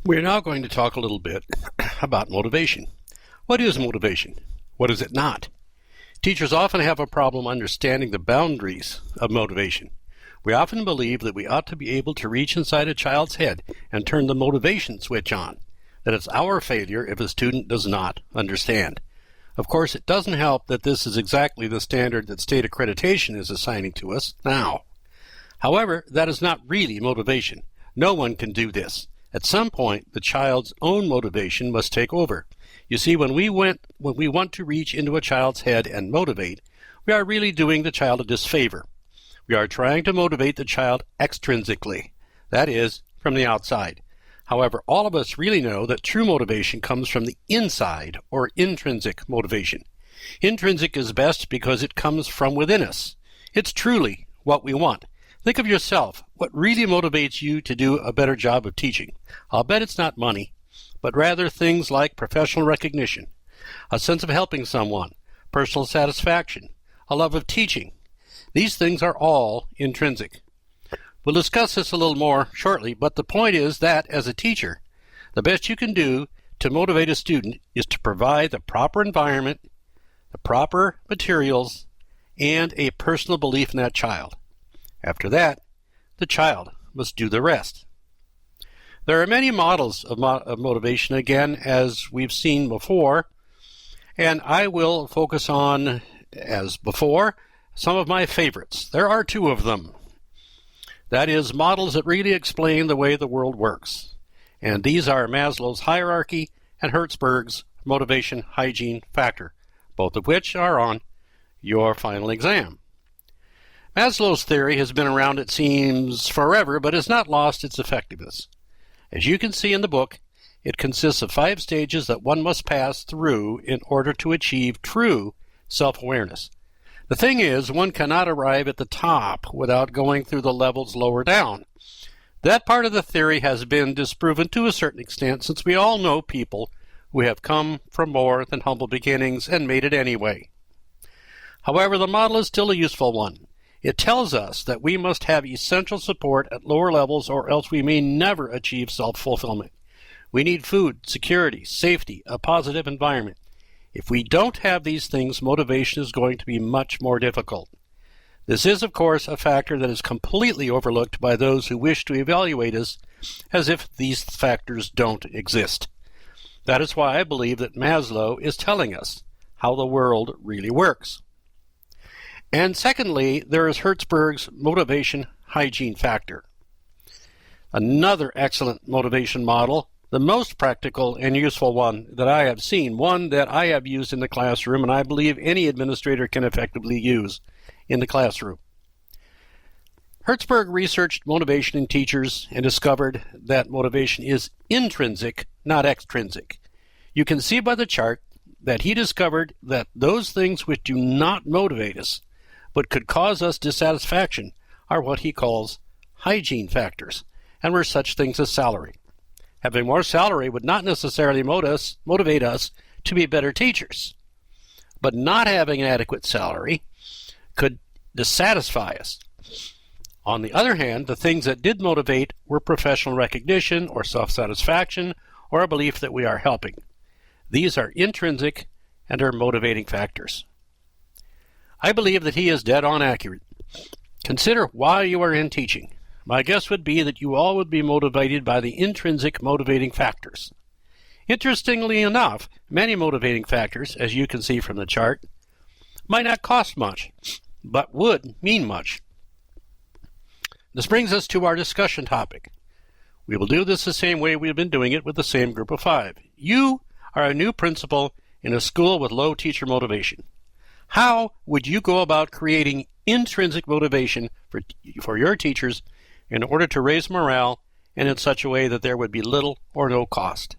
We're now going to talk a little bit about motivation. What is motivation? What is it not? Teachers often have a problem understanding the boundaries of motivation. We often believe that we ought to be able to reach inside a child's head and turn the motivation switch on, that it's our failure if a student does not understand. Of course, it doesn't help that this is exactly the standard that state accreditation is assigning to us now. However, that is not really motivation. No one can do this. At some point, the child's own motivation must take over. You see, when we want to reach into a child's head and motivate, we are really doing the child a disfavor. We are trying to motivate the child extrinsically, that is, from the outside. However, all of us really know that true motivation comes from the inside, or intrinsic motivation. Intrinsic is best because it comes from within us. It's truly what we want. Think of yourself. What really motivates you to do a better job of teaching? I'll bet it's not money, but rather things like professional recognition, a sense of helping someone, personal satisfaction, a love of teaching. These things are all intrinsic. We'll discuss this a little more shortly, but the point is that, as a teacher, the best you can do to motivate a student is to provide the proper environment, the proper materials, and a personal belief in that child. After that, the child must do the rest. There are many models of motivation, again, as we've seen before, and I will focus on, as before, some of my favorites. There are two of them. That is, models that really explain the way the world works. And these are Maslow's hierarchy and Hertzberg's motivation hygiene factor, both of which are on your final exam. Maslow's theory has been around, it seems, forever, but has not lost its effectiveness. As you can see in the book, it consists of 5 stages that one must pass through in order to achieve true self-awareness. The thing is, one cannot arrive at the top without going through the levels lower down. That part of the theory has been disproven to a certain extent, since we all know people who have come from more than humble beginnings and made it anyway. However, the model is still a useful one. It tells us that we must have essential support at lower levels, or else we may never achieve self-fulfillment. We need food, security, safety, a positive environment. If we don't have these things, motivation is going to be much more difficult. This is, of course, a factor that is completely overlooked by those who wish to evaluate us as if these factors don't exist. That is why I believe that Maslow is telling us how the world really works. And secondly, there is Hertzberg's motivation hygiene factor. Another excellent motivation model, the most practical and useful one that I have seen, one that I have used in the classroom, and I believe any administrator can effectively use in the classroom. Hertzberg researched motivation in teachers and discovered that motivation is intrinsic, not extrinsic. You can see by the chart that he discovered that those things which do not motivate us but could cause us dissatisfaction are what he calls hygiene factors, and were such things as salary. Having more salary would not necessarily motivate us to be better teachers, but not having an adequate salary could dissatisfy us. On the other hand, the things that did motivate were professional recognition or self-satisfaction or a belief that we are helping. These are intrinsic and are motivating factors. I believe that he is dead on accurate. Consider why you are in teaching. My guess would be that you all would be motivated by the intrinsic motivating factors. Interestingly enough, many motivating factors, as you can see from the chart, might not cost much, but would mean much. This brings us to our discussion topic. We will do this the same way we have been doing it with the same group of 5. You are a new principal in a school with low teacher motivation. How would you go about creating intrinsic motivation for your teachers in order to raise morale and in such a way that there would be little or no cost?